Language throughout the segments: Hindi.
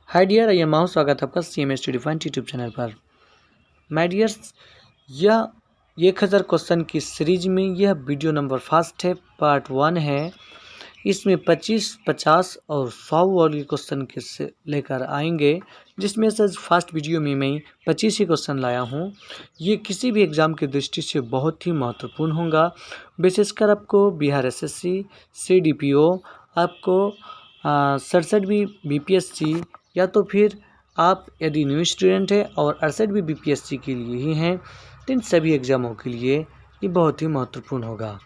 हाय डियर, आई एम माहू। स्वागत है आपका CMS to Define YouTube channel पर। माय डियर्स, यह 1000 क्वेश्चन की सीरीज में यह वीडियो नंबर फर्स्ट है, पार्ट 1 है। इसमें 25, 50 और 100 वाले क्वेश्चन के से लेकर आएंगे, जिसमें से फर्स्ट वीडियो में मैं 25 ही क्वेश्चन लाया हूँ। ये किसी भी एग्ज़ाम की दृष्टि से बहुत ही महत्वपूर्ण होगा, विशेषकर आपको बिहार SSC, CDPO, आपको 67 BPSC, या तो फिर आप यदि न्यू स्टूडेंट है और 68 भी BPSC के लिए ही हैं, तो इन सभी एग्ज़ामों के लिए ये बहुत ही महत्वपूर्ण होगा।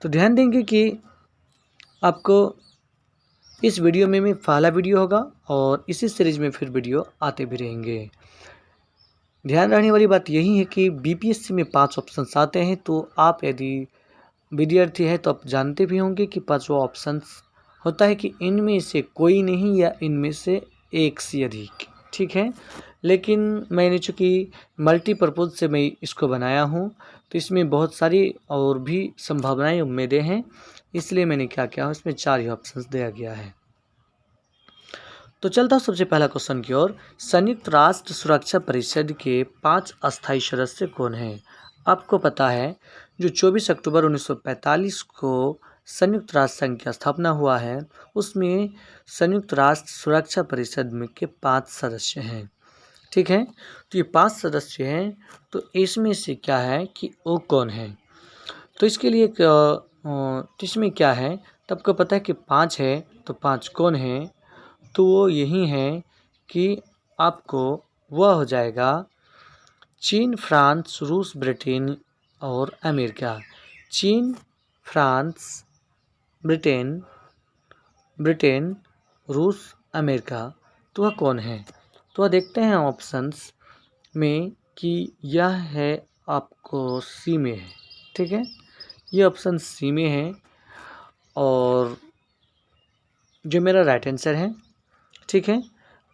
तो ध्यान देंगे कि आपको इस वीडियो में पहला वीडियो होगा और इसी सीरीज में फिर वीडियो आते भी रहेंगे। ध्यान रखने वाली बात यही है कि BPSC में 5 ऑप्शन आते हैं, तो आप यदि विद्यार्थी है तो आप जानते भी होंगे कि 5 ऑप्शंस होता है कि इनमें से कोई नहीं या इनमें से एक से अधिक, ठीक है। लेकिन मैंने चूँकि मल्टीपर्पज़ से मैं इसको बनाया हूँ, तो इसमें बहुत सारी और भी संभावनाएं, उम्मीदें हैं, इसलिए मैंने क्या किया, इसमें 4 ही ऑप्शंस दिया गया है। तो चलता हूँ सबसे पहला क्वेश्चन की ओर। संयुक्त राष्ट्र सुरक्षा परिषद के 5 अस्थायी सदस्य कौन हैं? आपको पता है, जो 24 अक्टूबर 1945 को संयुक्त राष्ट्र संघ की स्थापना हुआ है, उसमें संयुक्त राष्ट्र सुरक्षा परिषद में के 5 सदस्य हैं, ठीक है। तो ये 5 सदस्य हैं, तो इसमें से क्या है कि वो कौन है? तो इसके लिए इसमें क्या है, तो आपको पता है कि 5 है, तो 5 कौन है? तो वो यही है कि आपको वह हो जाएगा चीन, फ्रांस, रूस, ब्रिटेन और अमेरिका। चीन, फ्रांस, ब्रिटेन, रूस, अमेरिका। तो वह कौन है? तो वह देखते हैं ऑप्शंस में कि यह है आपको सी में है, ठीक है। ये ऑप्शन सी में है और जो मेरा राइट आंसर है, ठीक है।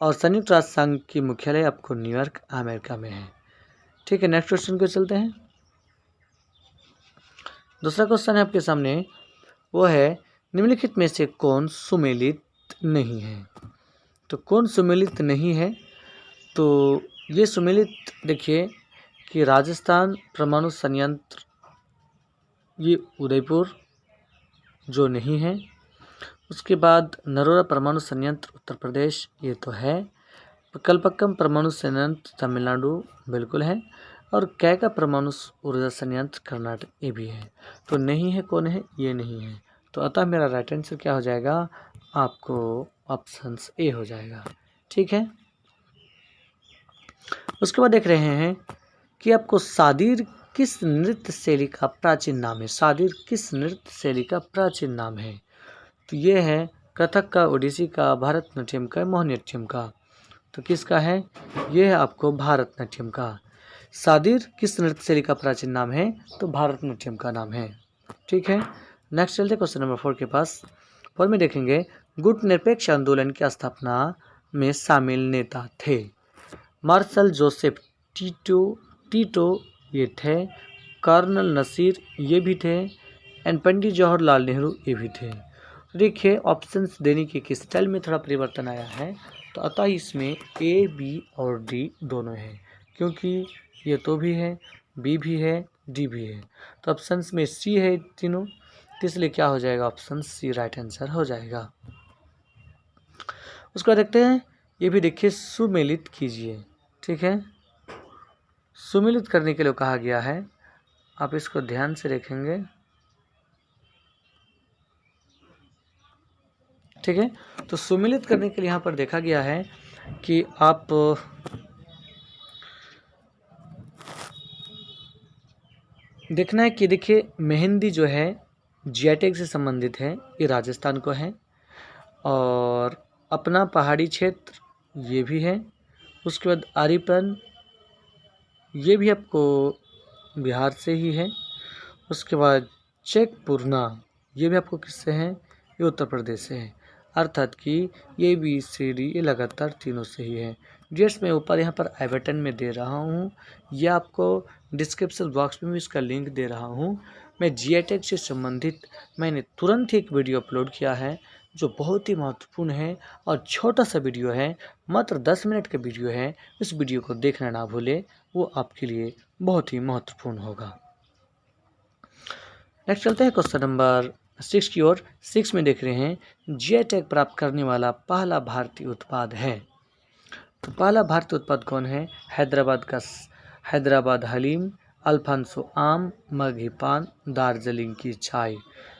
और संयुक्त राष्ट्र संघ की मुख्यालय आपको न्यूयॉर्क, अमेरिका में है, ठीक है। नेक्स्ट क्वेश्चन को चलते हैं। दूसरा क्वेश्चन है आपके सामने, वो है निम्नलिखित में से कौन सुमेलित नहीं है? तो कौन सुमेलित नहीं है? तो ये सुमेलित देखिए कि राजस्थान परमाणु संयंत्र, ये उदयपुर जो नहीं है। उसके बाद नरोरा परमाणु संयंत्र उत्तर प्रदेश, ये तो है। कलपक्कम परमाणु संयंत्र तमिलनाडु, बिल्कुल है। और कैका परमाणु ऊर्जा संयंत्र कर्नाटक, ये भी है। तो नहीं है, कौन है? ये नहीं है। तो अतः मेरा राइट आंसर क्या हो जाएगा? आपको ऑप्शन ए हो जाएगा, ठीक है। उसके बाद देख रहे हैं कि आपको सादिर किस नृत्य शैली का प्राचीन नाम है? सादिर किस नृत्य शैली का प्राचीन नाम है? तो ये है कथक का, ओडिसी का, भारतनाट्यम का, मोहिनीअट्टम का। तो किसका है? ये है आपको भारतनाट्यम का। सादिर किस नृत्य शैली का प्राचीन नाम है? तो भारतनाट्यम का नाम है, ठीक है। नेक्स्ट चलते क्वेश्चन नंबर 4 के पास। 4 में देखेंगे, गुट निरपेक्ष आंदोलन की स्थापना में शामिल नेता थे। मार्शल जोसेफ टीटो ये थे। कर्नल नसीर ये भी थे। एंड पंडित जवाहरलाल नेहरू ये भी थे। देखिए ऑप्शंस देने के स्टाइल में थोड़ा परिवर्तन आया है, तो अतः इसमें ए, बी और डी दोनों हैं, क्योंकि ये तो भी है, बी भी है, डी भी है। तो ऑप्शंस में सी है तीनों, तो इसलिए क्या हो जाएगा? ऑप्शन सी राइट आंसर हो जाएगा। उसको देखते हैं, ये भी देखिए, सुमेलित कीजिए, ठीक है। सुमेलित करने के लिए कहा गया है, आप इसको ध्यान से देखेंगे, ठीक है। तो सुमेलित करने के लिए यहाँ पर देखा गया है कि आप देखना है कि देखिए मेहंदी जो है GI टैग से संबंधित है, ये राजस्थान को है। और अपना पहाड़ी क्षेत्र ये भी है। उसके बाद आरीपन ये भी आपको बिहार से ही है। उसके बाद चेक पूर्णा ये भी आपको किससे है? ये उत्तर प्रदेश से है। अर्थात कि ये बी सी डी ये लगातार तीनों से ही है। डियर्स मैं ऊपर यहाँ पर आई बटन में दे रहा हूँ, या आपको डिस्क्रिप्शन बॉक्स में भी इसका लिंक दे रहा हूँ। मैं GI टैग से संबंधित मैंने तुरंत ही एक वीडियो अपलोड किया है, जो बहुत ही महत्वपूर्ण है और छोटा सा वीडियो है, मात्र 10 मिनट का वीडियो है। इस वीडियो को देखना ना भूले, वो आपके लिए बहुत ही महत्वपूर्ण होगा। नेक्स्ट चलते हैं क्वेश्चन नंबर 6 की ओर। 6 में देख रहे हैं जीआई टैग प्राप्त करने वाला पहला भारतीय उत्पाद है। तो पहला भारतीय उत्पाद कौन है? हैदराबाद हलीम, अल्फांसो आम, मगही पान, दार्जिलिंग की चाय।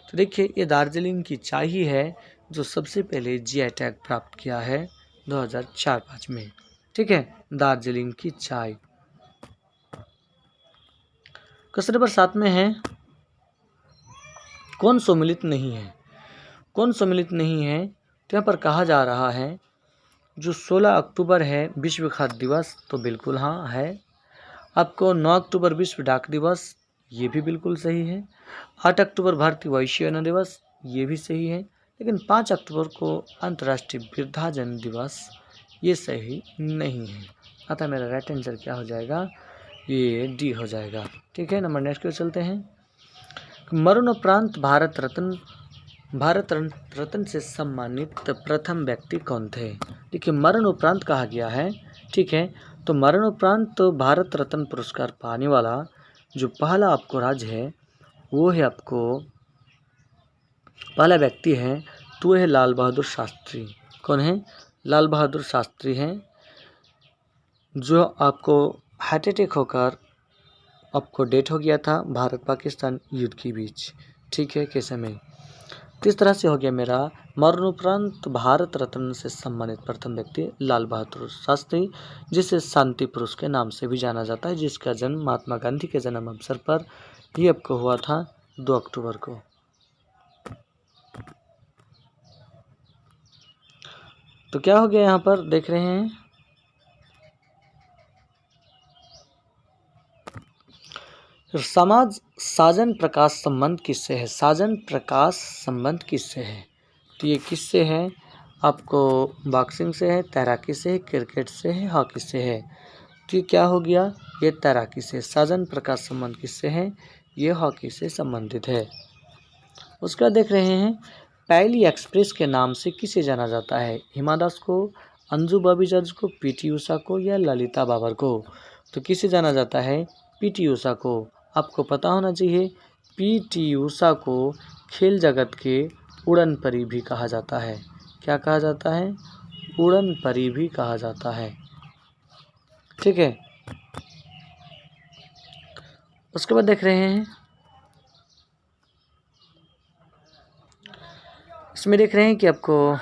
तो देखिए, ये दार्जिलिंग की चाय ही है जो सबसे पहले जीआई टैग प्राप्त किया है 2004-05 में। ठीक है, दार्जिलिंग की चाय। क्वेश्चन नंबर 7 में है कौन सम्मिलित नहीं है? कौन सम्मिलित नहीं है? तो यहाँ पर कहा जा रहा है जो 16 अक्टूबर है विश्व खाद्य दिवस, तो बिल्कुल हाँ है। आपको 9 अक्टूबर विश्व डाक दिवस, ये भी बिल्कुल सही है। 8 अक्टूबर भारतीय वायुसेना दिवस, ये भी सही है। लेकिन 5 अक्टूबर को अंतर्राष्ट्रीय वृद्धाजन दिवस, ये सही नहीं है। अतः मेरा राइट आंसर क्या हो जाएगा? ये डी हो जाएगा। ठीक है, नंबर नेक्स्ट पे चलते हैं। मरणोपरांत भारत रत्न से सम्मानित प्रथम व्यक्ति कौन थे? देखिए, मरणोपरांत कहा गया है। ठीक है, तो मरणोपरांत तो भारत रत्न पुरस्कार पाने वाला जो पहला आपको राज्य है, वो है आपको पहला व्यक्ति है, तो है लाल बहादुर शास्त्री। कौन है? लाल बहादुर शास्त्री हैं, जो आपको हार्ट अटैक होकर आपको डेथ हो गया था भारत पाकिस्तान युद्ध के बीच। ठीक है, के समय। तो इस तरह से हो गया मेरा मरणोपरांत भारत रत्न से सम्मानित प्रथम व्यक्ति लाल बहादुर शास्त्री, जिसे शांति पुरुष के नाम से भी जाना जाता है, जिसका जन्म महात्मा गांधी के जन्म अवसर पर ये आपको हुआ था 2 अक्टूबर को। तो क्या हो गया यहाँ पर देख रहे हैं, समाज साजन प्रकाश संबंध किससे है? साजन प्रकाश संबंध किससे है? तो ये किससे है? आपको बॉक्सिंग से है, तैराकी से है, क्रिकेट से है, हॉकी से है। तो ये क्या हो गया? ये तैराकी से। साजन प्रकाश संबंध किससे है? ये हॉकी से संबंधित है। उसके बाद देख रहे हैं पहली एक्सप्रेस के नाम से किसे जाना जाता है? हिमा दास को, अंजू बॉबी जॉर्ज को, पीटी उषा को या ललिता बाबर को? तो किसे जाना जाता है? पीटी उषा को। आपको पता होना चाहिए, पीटी उषा को खेल जगत के उड़न परी भी कहा जाता है। क्या कहा जाता है? उड़न परी भी कहा जाता है। ठीक है, उसके बाद देख रहे हैं इसमें देख रहे हैं कि आपको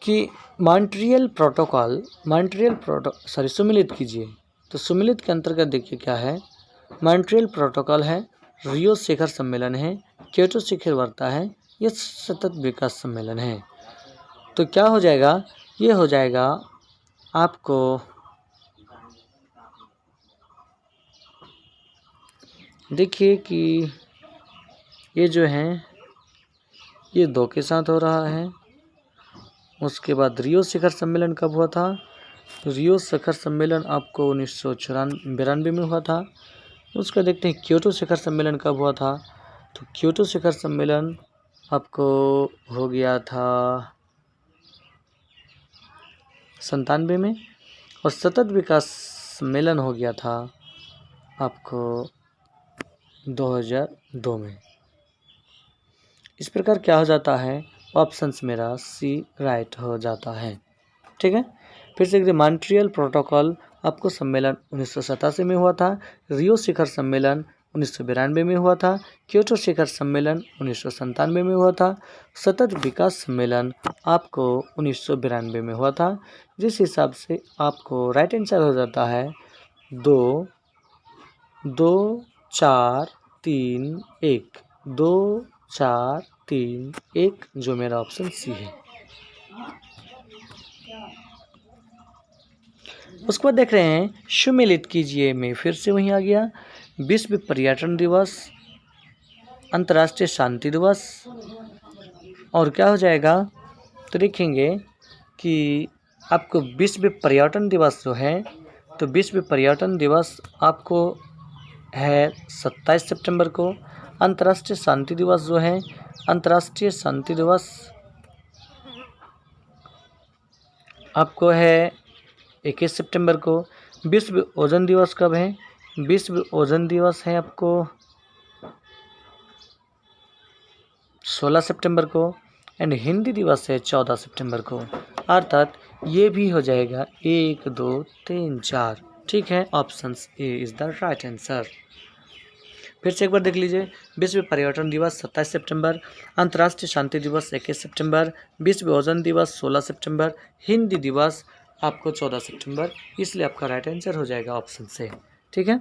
कि सम्मिलित कीजिए। तो सम्मिलित के अंतर्गत देखिए क्या है, मॉन्ट्रियल प्रोटोकॉल है, रियो शिखर सम्मेलन है, क्योटो शिखर वार्ता है, ये सतत विकास सम्मेलन है। तो क्या हो जाएगा? ये हो जाएगा आपको देखिए कि ये जो है ये 2 के साथ हो रहा है। उसके बाद रियो शिखर सम्मेलन कब हुआ था? रियो शिखर सम्मेलन आपको 1992 में हुआ था। उसका देखते हैं क्योटो शिखर सम्मेलन कब हुआ था? तो क्योटो शिखर सम्मेलन आपको हो गया था 97 में, और सतत विकास सम्मेलन हो गया था आपको 2002 में। इस प्रकार क्या हो जाता है? ऑप्शंस मेरा सी राइट हो जाता है। ठीक है, फिर से मॉन्ट्रियल प्रोटोकॉल आपको सम्मेलन 1987 में हुआ था, रियो शिखर सम्मेलन 1992 में हुआ था, क्योटो शिखर सम्मेलन 1997 में हुआ था, सतत विकास सम्मेलन आपको 1992 में हुआ था। जिस हिसाब से आपको राइट आंसर हो जाता है 2, 2, 4, 3, 1, 2, 4, 3, 1, जो मेरा ऑप्शन सी है। उसके बाद देख रहे हैं सम्मिलित कीजिए में फिर से वहीं आ गया, विश्व पर्यटन दिवस, अंतर्राष्ट्रीय शांति दिवस, और क्या हो जाएगा? तो देखेंगे कि आपको विश्व पर्यटन दिवस जो है, तो विश्व पर्यटन दिवस आपको है 27 सितंबर को, अंतर्राष्ट्रीय शांति दिवस जो है, अंतर्राष्ट्रीय शांति दिवस आपको है 21 सितंबर को। विश्व ओजोन दिवस कब है? विश्व ओजोन दिवस है आपको 16 सितंबर को। एंड हिंदी दिवस है 14 सितंबर को। अर्थात ये भी हो जाएगा 1 2 3 4। ठीक है, option A is the right answer. फिर से एक बार देख लीजिए। विश्व पर्यटन दिवस 27 सितंबर, अंतर्राष्ट्रीय शांति दिवस 21 सितंबर, विश्व ओजोन दिवस 16 सितंबर, हिंदी दिवस आपको 14 सितंबर। इसलिए आपका राइट आंसर हो जाएगा ऑप्शन से। ठीक है,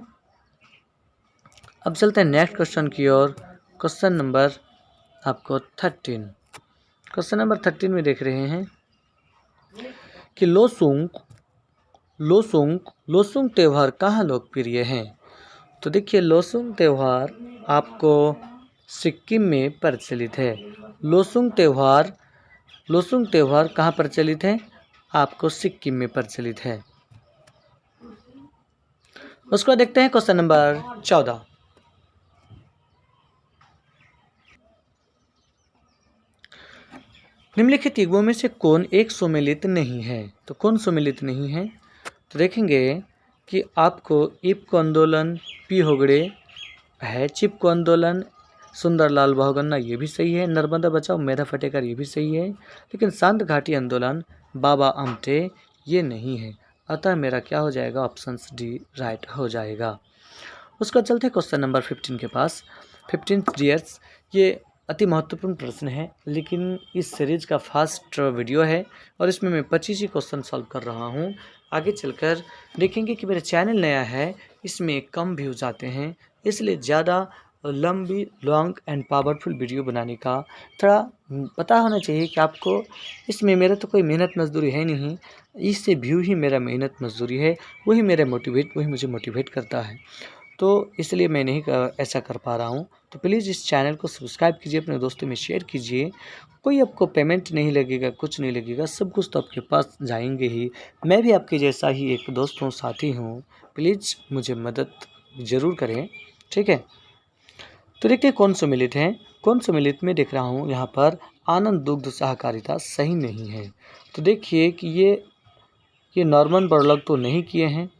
अब चलते हैं नेक्स्ट क्वेश्चन की ओर। क्वेश्चन नंबर आपको 13। क्वेश्चन नंबर 13 में देख रहे हैं कि लोसुंग त्यौहार कहाँ लोकप्रिय है? तो देखिए, लोसुंग त्यौहार आपको सिक्किम में प्रचलित है। लोसुंग त्यौहार कहाँ प्रचलित है? आपको सिक्किम में प्रचलित है। उसको देखते हैं क्वेश्चन नंबर 14। निम्नलिखित युगों में से कौन एक सुमेलित नहीं है? तो कौन सुमेलित नहीं है? तो देखेंगे कि आपको इफ्को आंदोलन, पी होगड़े है, चिपको आंदोलन, सुंदरलाल बहुगुणा ये भी सही है, नर्मदा बचाओ मेधा फटेकर ये भी सही है, लेकिन शांत घाटी आंदोलन बाबा आमटे ये नहीं है। अतः मेरा क्या हो जाएगा? ऑप्शन डी राइट हो जाएगा। उसका चलते क्वेश्चन नंबर 15 के पास। 15 डियर्स, ये अति महत्वपूर्ण प्रश्न है, लेकिन इस सीरीज का फास्ट वीडियो है और इसमें मैं 25 ही क्वेश्चन सॉल्व कर रहा हूँ। आगे चलकर देखेंगे कि मेरा चैनल नया है, इसमें कम व्यूज़ आते हैं, इसलिए ज़्यादा लंबी लॉन्ग एंड पावरफुल वीडियो बनाने का थोड़ा पता होना चाहिए कि आपको। इसमें मेरा तो कोई मेहनत मजदूरी है नहीं, इससे व्यू ही मेरा मेहनत मजदूरी है, वही मुझे मोटिवेट करता है। तो इसलिए मैं नहीं ऐसा कर पा रहा हूँ। तो प्लीज़ इस चैनल को सब्सक्राइब कीजिए, अपने दोस्तों में शेयर कीजिए। कोई आपको पेमेंट नहीं लगेगा, कुछ नहीं लगेगा, सब कुछ तो आपके पास जाएंगे ही। मैं भी आपके जैसा ही एक दोस्त हूँ, साथी हूँ। प्लीज़ मुझे मदद ज़रूर करें। ठीक है, तो देखते हैं कौन सम्मिलित हैं। कौन सम्मिलित में देख रहा हूँ यहाँ पर आनंद दुग्ध सहकारिता सही नहीं है। तो देखिए कि ये नॉर्मन बोरलॉग तो नहीं किए हैं।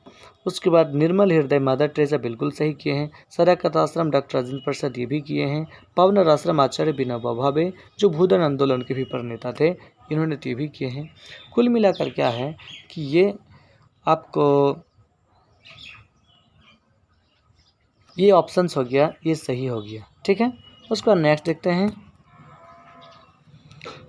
उसके बाद निर्मल हृदय मदर टेरेसा बिल्कुल सही किए हैं। सराकत आश्रम डॉक्टर राजेंद्र प्रसाद ये भी किए हैं। पावनर आश्रम आचार्य विनोबा भावे जो भूदान आंदोलन के भी प्रणेता थे, इन्होंने तो ये भी किए हैं। कुल मिलाकर क्या है कि ये आपको ये ऑप्शंस हो गया, ये सही हो गया। ठीक है, उसके बाद नेक्स्ट देखते हैं।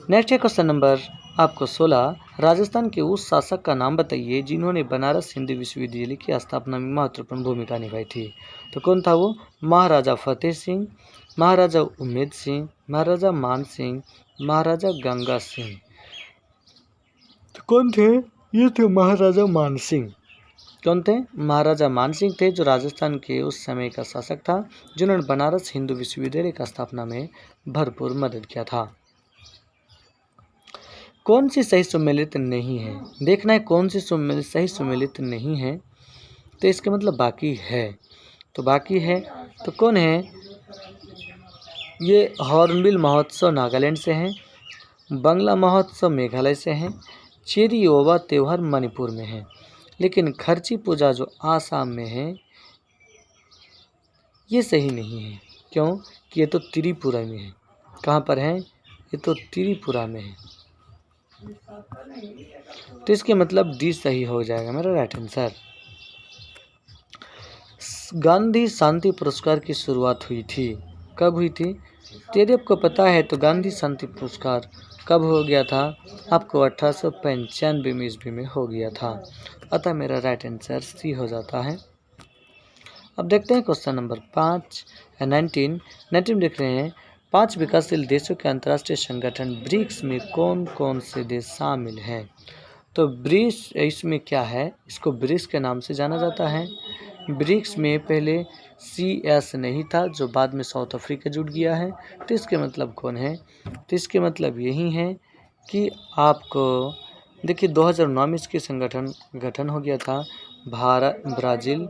नेक्स्ट है क्वेश्चन नंबर आपको 16। राजस्थान के उस शासक का नाम बताइए जिन्होंने बनारस हिंदू विश्वविद्यालय की स्थापना में महत्वपूर्ण भूमिका निभाई थी। तो कौन था वो? महाराजा फतेह सिंह, महाराजा उम्मेद सिंह, महाराजा मान सिंह, महाराजा गंगा सिंह। तो कौन थे? ये थे महाराजा मान सिंह। कौन थे? महाराजा मान सिंह थे, जो राजस्थान के उस समय का शासक था, जिन्होंने बनारस हिंदू विश्वविद्यालय का स्थापना में भरपूर मदद किया था। कौन सी सही सुमेलित नहीं है? देखना है कौन सी सही सुमेलित नहीं है। तो इसका मतलब बाकी है। तो बाकी है तो कौन है? ये हॉर्नबिल महोत्सव नागालैंड से है, बंगला महोत्सव मेघालय से है, चेरी ओवा त्यौहार मणिपुर में है, लेकिन खर्ची पूजा जो आसाम में है ये सही नहीं है। क्यों? कि ये तो त्रिपुरा में है। कहाँ पर है? ये तो त्रिपुरा में है। तो इसके मतलब डी सही हो जाएगा मेरा राइट आंसर। गांधी शांति पुरस्कार की शुरुआत हुई थी, कब हुई थी? तो यदि आपको पता है तो गांधी शांति पुरस्कार कब हो गया था? आपको 1895 ईस्वी में हो गया था। अतः मेरा राइट आंसर सी हो जाता है। अब देखते हैं क्वेश्चन नंबर 5 या 19 देख रहे हैं। 5 विकासशील देशों के अंतर्राष्ट्रीय संगठन ब्रिक्स में कौन कौन से देश शामिल हैं? तो ब्रिक्स इसमें क्या है? इसको ब्रिक्स के नाम से जाना जाता है। ब्रिक्स में पहले CS नहीं था, जो बाद में साउथ अफ्रीका जुड़ गया है। तो इसके मतलब कौन है? तो इसके मतलब यही है कि आपको देखिए 2009 में इसके गठन हो गया था। भारत, ब्राज़ील,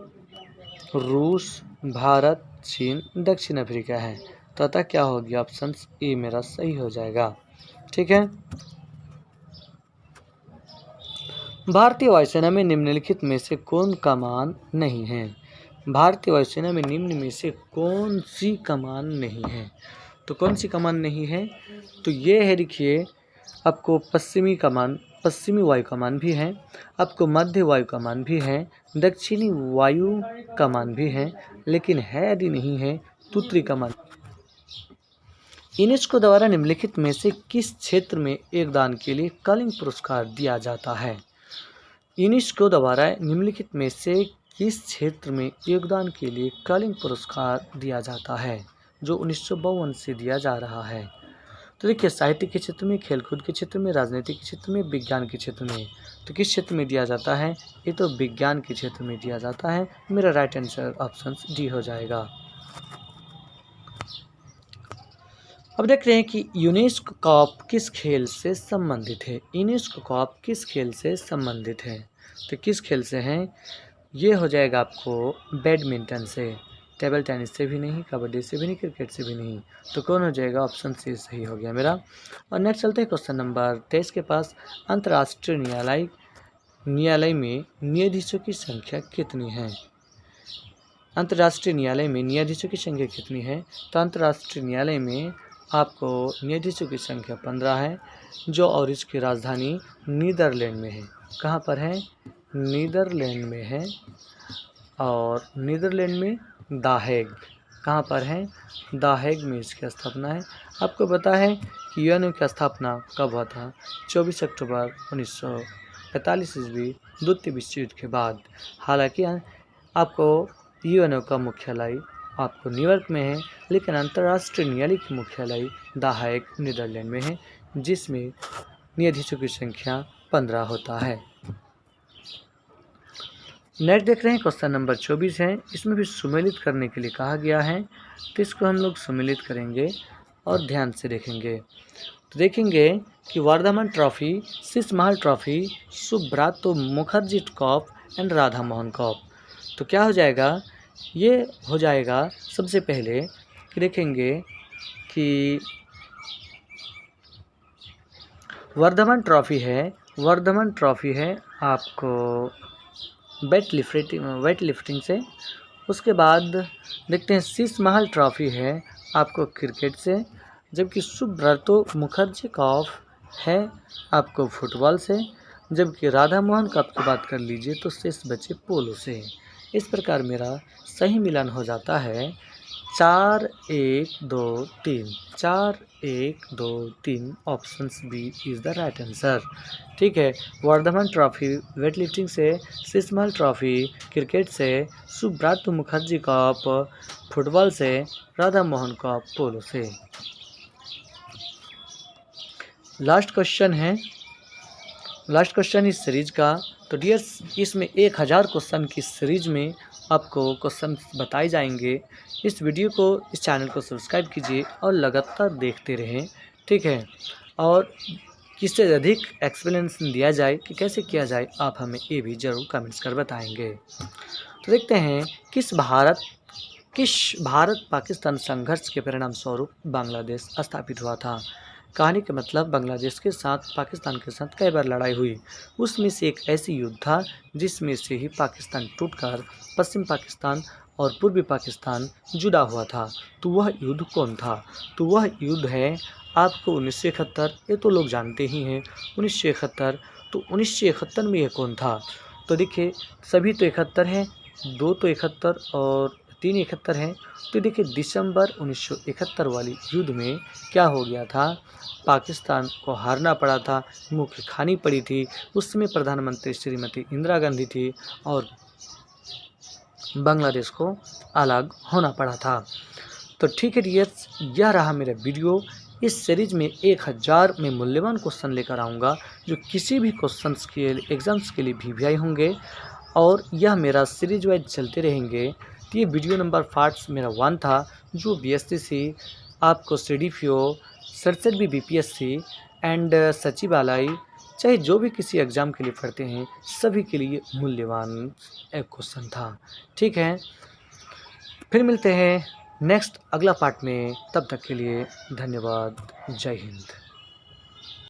रूस, भारत चीन, दक्षिण अफ्रीका है। तो अतः क्या हो गया, ऑप्शन ए मेरा सही हो जाएगा। ठीक है। भारतीय वायुसेना में निम्नलिखित में से कौन कमान नहीं है? भारतीय वायुसेना में निम्न में से कौन सी कमान नहीं है? तो कौन सी कमान नहीं है? तो ये है, देखिए आपको पश्चिमी कमान, पश्चिमी वायु कमान भी है, आपको मध्य वायु कमान भी है, दक्षिणी वायु कमान भी है, लेकिन है यदि नहीं है तो उत्तरी कमान। यूनेस्को द्वारा निम्नलिखित में से किस क्षेत्र में योगदान के लिए कलिंग पुरस्कार दिया जाता है? यूनेस्को द्वारा निम्नलिखित में से किस क्षेत्र में योगदान के लिए कलिंग पुरस्कार दिया जाता है, जो 1952 से दिया जा रहा है? तो देखिए, साहित्य के क्षेत्र में, खेलकूद के क्षेत्र में, राजनीति के क्षेत्र में, विज्ञान के क्षेत्र में। तो किस क्षेत्र में दिया जाता है? ये तो विज्ञान के क्षेत्र में दिया जाता है। मेरा राइट आंसर ऑप्शन डी हो जाएगा। अब देख रहे हैं कि यूनेस्को कप किस खेल से संबंधित है? यूनेस्को कप किस खेल से संबंधित है? तो किस खेल से है? ये हो जाएगा आपको बैडमिंटन से, टेबल टेनिस से भी नहीं, कबड्डी से भी नहीं, क्रिकेट से भी नहीं। तो कौन हो जाएगा? ऑप्शन सी सही हो गया मेरा। और नेक्स्ट चलते हैं क्वेश्चन नंबर 23 के पास। अंतर्राष्ट्रीय न्यायालय में न्यायाधीशों की संख्या कितनी है? अंतर्राष्ट्रीय न्यायालय में न्यायाधीशों की संख्या कितनी है? तो अंतर्राष्ट्रीय न्यायालय में आपको न्यायाधीशों की संख्या 15 है, जो और इसकी राजधानी नीदरलैंड में है। कहाँ पर है? नीदरलैंड में है। और नीदरलैंड में द हेग। कहाँ पर है? द हेग में इसकी स्थापना है। आपको पता है कि यूएनओ की स्थापना कब हुआ था? 24 अक्टूबर 1945 ईस्वी, द्वितीय विश्व युद्ध के बाद। हालांकि आपको यूएनओ का मुख्यालय आपको न्यूयॉर्क में है, लेकिन अंतर्राष्ट्रीय न्यायालय की मुख्यालय द हेग नीदरलैंड में है, जिसमें न्यायाधीशों की संख्या 15 होता है। नेक्स्ट देख रहे हैं क्वेश्चन नंबर 24 है। इसमें भी सुमेलित करने के लिए कहा गया है, तो इसको हम लोग सुमेलित करेंगे और ध्यान से देखेंगे। तो देखेंगे कि Varthaman trophy, Sheesh Mahal trophy, Subroto Mukherjee cup and Radha Mohan cup. तो क्या हो जाएगा? ये हो जाएगा सबसे पहले कि देखेंगे कि वर्धमान ट्रॉफी है आपको वेट लिफ्टिंग से। उसके बाद देखते हैं शीश महल ट्रॉफी है आपको क्रिकेट से, जबकि सुब्रतो मुखर्जी कप है आपको फुटबॉल से, जबकि राधा मोहन कप की बात कर लीजिए तो शेष बचे पोलो से। इस प्रकार मेरा सही मिलान हो जाता है 4 1 2 3, 4 1 2 3। Option B is the right answer. ठीक है। वर्धमान ट्रॉफी वेट लिफ्टिंग से, शीश महल ट्रॉफी क्रिकेट से, सुब्रतो मुखर्जी कप फुटबॉल से, राधा मोहन कप पोलो से। लास्ट क्वेश्चन इस सीरीज का। तो डियर्स, इसमें 1000 क्वेश्चन की सीरीज में आपको क्वेश्चन बताए जाएंगे। इस वीडियो को, इस चैनल को सब्सक्राइब कीजिए और लगातार देखते रहें। ठीक है। और किससे अधिक एक्सप्लेनेशन दिया जाए कि कैसे किया जाए, आप हमें ये भी ज़रूर कमेंट्स कर बताएंगे। तो देखते हैं किस भारत पाकिस्तान संघर्ष के परिणाम स्वरूप बांग्लादेश स्थापित हुआ था। कहानी का मतलब बांग्लादेश के साथ पाकिस्तान के साथ कई बार लड़ाई हुई। उसमें से एक ऐसी युद्ध था जिसमें से ही पाकिस्तान टूटकर पश्चिम पाकिस्तान और पूर्वी पाकिस्तान जुदा हुआ था। तो वह युद्ध कौन था? तो वह युद्ध है आपको 1971। ये तो लोग जानते ही हैं 1971। तो 1971 में यह कौन था? तो देखिए, सभी तो 71 हैं, 2 तो 71 और 3 71 हैं। तो देखिए, दिसंबर 1971 वाली युद्ध में क्या हो गया था? पाकिस्तान को हारना पड़ा था, मुँह खानी पड़ी थी। उसमें प्रधानमंत्री श्रीमती इंदिरा गांधी थी और बांग्लादेश को अलग होना पड़ा था। तो ठीक है डियर्स, यह रहा मेरा वीडियो। इस सीरीज में 1000 में मूल्यवान क्वेश्चन लेकर आऊँगा, जो किसी भी क्वेश्चंस के एग्ज़ाम्स के लिए VVI होंगे, और यह मेरा सीरीज वाइज चलते रहेंगे। तो ये वीडियो नंबर पार्ट्स मेरा 1 था, जो BSc आपको CDPO, SSB BPSC एंड सचिवालय, चाहे जो भी किसी एग्ज़ाम के लिए पढ़ते हैं, सभी के लिए मूल्यवान एक क्वेश्चन था। ठीक है। फिर मिलते हैं नेक्स्ट अगला पार्ट में, तब तक के लिए धन्यवाद। जय हिंद।